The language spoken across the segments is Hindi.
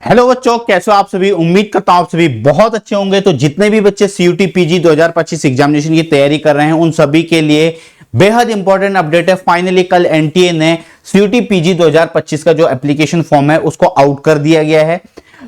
हेलो बच्चों, कैसे हो आप सभी। उम्मीद करता हूं आप सभी बहुत अच्छे होंगे। तो जितने भी बच्चे सीयूटी पीजी 2025 एग्जामिनेशन की तैयारी कर रहे हैं उन सभी के लिए बेहद इंपॉर्टेंट अपडेट है। फाइनली कल एनटीए ने सीयूटी पीजी 2025 का जो एप्लीकेशन फॉर्म है उसको आउट कर दिया गया है।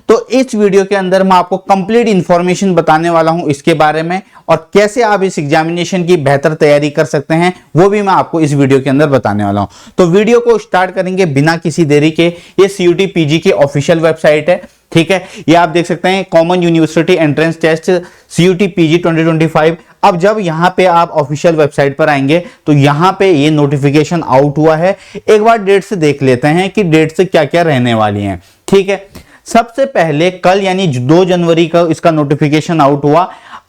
तो इस वीडियो के अंदर मैं आपको कंप्लीट इंफॉर्मेशन बताने वाला हूं इसके बारे में, और कैसे आप इस एग्जामिनेशन की बेहतर तैयारी कर सकते हैं वो भी मैं आपको इस वीडियो के अंदर बताने वाला हूं। तो वीडियो को स्टार्ट करेंगे बिना किसी देरी के। ये सीयूटी पीजी की ऑफिशियल वेबसाइट है, ठीक है। ये आप देख सकते हैं common university entrance test CUET PG 2025। अब जब यहां पे आप ऑफिशियल वेबसाइट पर आएंगे तो यहां पे ये नोटिफिकेशन आउट हुआ है। एक बार डेट से देख लेते हैं कि डेट से क्या क्या रहने वाली हैं, ठीक है। सबसे पहले कल यानी 2 जनवरी का इसका नोटिफिकेशन आउट हुआ।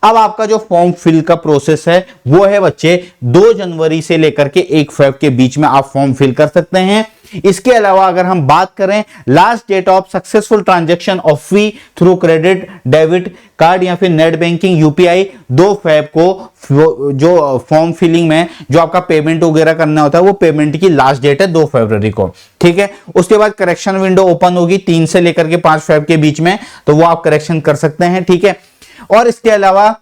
अब आपका जो फॉर्म फिल का प्रोसेस है वो है बच्चे 2 जनवरी से लेकर के 1 फरवरी के बीच में आप फॉर्म फिल कर सकते हैं। इसके अलावा अगर हम बात करें last date of successful transaction of fee through credit debit card या फिर नेट बैंकिंग यूपीआई 2 फरवरी को जो फॉर्म फिलिंग में जो आपका पेमेंट वगैरह करना होता है वो पेमेंट की लास्ट डेट है 2 फरवरी को, ठीक है। उसके बाद करेक्शन विंडो ओपन होगी 3 से लेकर के 5 फरवरी के बीच में, तो वो आप करेक्शन कर सकते हैं, ठीक है। और इसके अलावा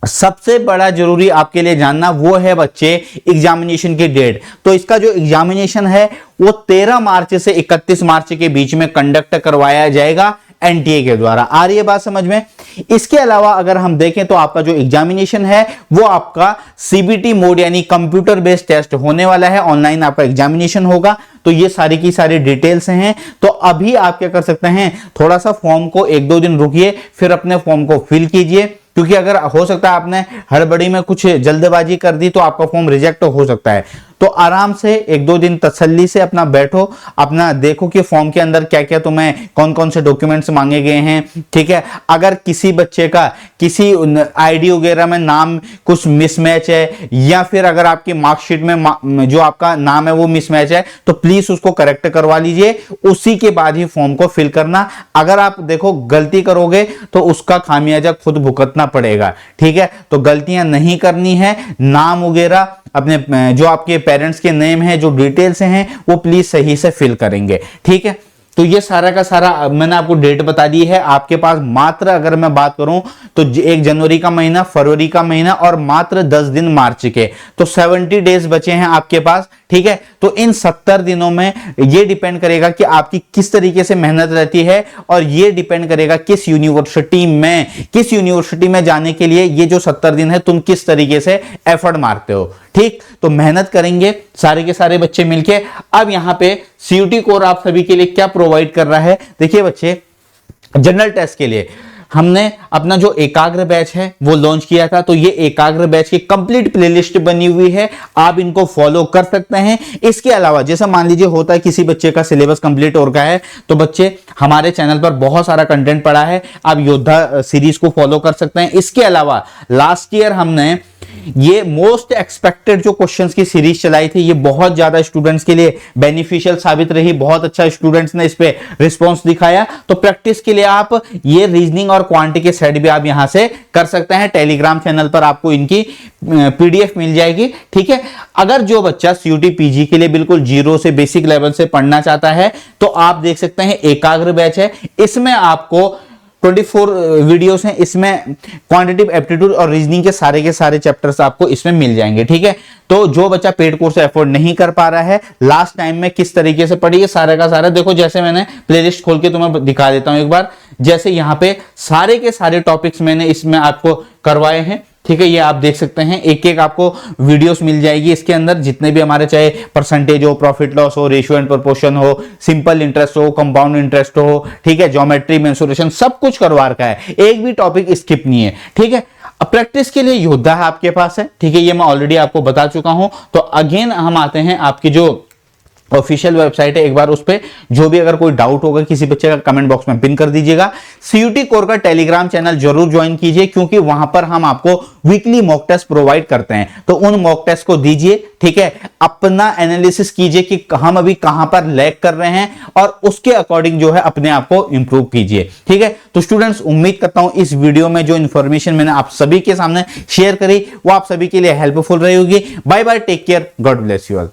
सबसे बड़ा जरूरी आपके लिए जानना वो है बच्चे एग्जामिनेशन की डेट। तो इसका जो एग्जामिनेशन है वो 13 मार्च से 31 मार्च के बीच में कंडक्ट करवाया जाएगा एनटीए के द्वारा। आ रही है बात समझ में। इसके अलावा अगर हम देखें तो आपका जो एग्जामिनेशन है वो आपका सीबीटी मोड यानी कंप्यूटर बेस्ड टेस्ट होने वाला है। ऑनलाइन आपका एग्जामिनेशन होगा। तो ये सारी की सारी डिटेल्स हैं। तो अभी आप क्या कर सकते हैं, थोड़ा सा फॉर्म को 1-2 दिन रुकिए, फिर अपने फॉर्म को फिल कीजिए, क्योंकि अगर हो सकता है आपने हड़बड़ी में कुछ जल्दबाजी कर दी तो आपका फॉर्म रिजेक्ट हो सकता है। तो आराम से 1-2 दिन तसल्ली से अपना बैठो, अपना देखो कि फॉर्म के अंदर क्या क्या तुम्हें कौन कौन से डॉक्यूमेंट्स मांगे गए हैं, ठीक है। अगर किसी बच्चे का किसी आईडी वगैरह में नाम कुछ मिसमैच है या फिर अगर आपकी मार्कशीट में जो आपका नाम है वो मिसमैच है तो प्लीज उसको करेक्ट करवा लीजिए। उसी के बाद ही फॉर्म को फिल करना। अगर आप देखो गलती करोगे तो उसका खामियाजा खुद भुगतना पड़ेगा, ठीक है। तो गलतियां नहीं करनी है। नाम वगैरह अपने जो आपके पेरेंट्स के नेम है, जो डिटेल्स हैं वो प्लीज सही से फिल करेंगे, ठीक है। तो ये सारा का सारा मैंने आपको डेट बता दी है। आपके पास मात्र अगर मैं बात करूं तो 1 जनवरी का महीना, फरवरी का महीना और मात्र 10 दिन मार्च के, तो 70 डेज बचे हैं आपके पास, ठीक है। तो इन 70 दिनों में ये डिपेंड करेगा कि आपकी किस तरीके से मेहनत रहती है, और ये डिपेंड करेगा किस यूनिवर्सिटी में जाने के लिए ये जो 70 दिन है तुम किस तरीके से एफर्ट मारते हो, ठीक। तो मेहनत करेंगे सारे के सारे बच्चे मिलके। अब यहां पे सीयूटी कोर आप सभी के लिए क्या प्रोवाइड कर रहा है, देखिए बच्चे, जनरल टेस्ट के लिए हमने अपना जो एकाग्र बैच है वो लॉन्च किया था। तो ये एकाग्र बैच की कंप्लीट प्लेलिस्ट बनी हुई है, आप इनको फॉलो कर सकते हैं। इसके अलावा जैसा मान लीजिए होता है किसी बच्चे का सिलेबस कंप्लीट हो रखा है तो बच्चे हमारे चैनल पर बहुत सारा कंटेंट पड़ा है, आप योद्धा सीरीज को फॉलो कर सकते हैं। इसके अलावा लास्ट ईयर हमने ये मोस्ट एक्सपेक्टेड जो क्वेश्चंस की सीरीज चलाई थी, ये बहुत ज्यादा स्टूडेंट्स के लिए बेनिफिशियल साबित रही। बहुत अच्छा स्टूडेंट्स ने इस पे रिस्पांस दिखाया। तो प्रैक्टिस के लिए आप ये रीजनिंग और क्वांटिटी के सेट भी आप यहां से कर सकते हैं। टेलीग्राम चैनल पर आपको इनकी पीडीएफ मिल जाएगी, ठीक है। अगर जो बच्चा सीयूटी पीजी के लिए बिल्कुल जीरो से बेसिक लेवल से पढ़ना चाहता है तो आप देख सकते हैं एकाग्र बैच है। इसमें आपको 24 वीडियोस हैं। इसमें क्वांटिटेटिव एप्टीट्यूड और रीजनिंग के सारे चैप्टर्स आपको इसमें मिल जाएंगे, ठीक है। तो जो बच्चा पेड कोर्स अफोर्ड नहीं कर पा रहा है, लास्ट टाइम में किस तरीके से पढ़ी, सारे का सारा देखो। जैसे मैंने प्लेलिस्ट खोल के तुम्हें दिखा देता हूं एक बार। जैसे यहाँ पे सारे के सारे टॉपिक्स मैंने इसमें आपको करवाए हैं, ठीक है। ये आप देख सकते हैं, एक एक आपको वीडियोस मिल जाएगी इसके अंदर, जितने भी हमारे चाहे परसेंटेज हो, प्रॉफिट लॉस हो, रेशियो एंड प्रोपोर्शन हो, सिंपल इंटरेस्ट हो, कंपाउंड इंटरेस्ट हो, ठीक है, ज्योमेट्री, मेंसुरेशन, सब कुछ करवा रखा है। एक भी टॉपिक स्किप नहीं है, ठीक है। अब प्रैक्टिस के लिए योद्धा आपके पास है, ठीक है। ये मैं ऑलरेडी आपको बता चुका हूं। तो अगेन हम आते हैं आपकी जो ऑफिशियल वेबसाइट है, एक बार उस पे जो भी अगर कोई डाउट होगा किसी बच्चे का कमेंट बॉक्स में पिन कर दीजिएगा। सीयूटी कोर का टेलीग्राम चैनल जरूर ज्वाइन कीजिए, क्योंकि वहां पर हम आपको वीकली मॉक टेस्ट प्रोवाइड करते हैं। तो उन मॉक टेस्ट को दीजिए, ठीक है। अपना एनालिसिस कीजिए कि हम अभी कहां पर लैग कर रहे हैं और उसके अकॉर्डिंग जो है अपने आप को इंप्रूव कीजिए, ठीक है। तो स्टूडेंट्स, उम्मीद करता हूं इस वीडियो में जो इंफॉर्मेशन मैंने आप सभी के सामने शेयर करी वो आप सभी के लिए हेल्पफुल रही होगी। Bye bye, take care, God bless you all.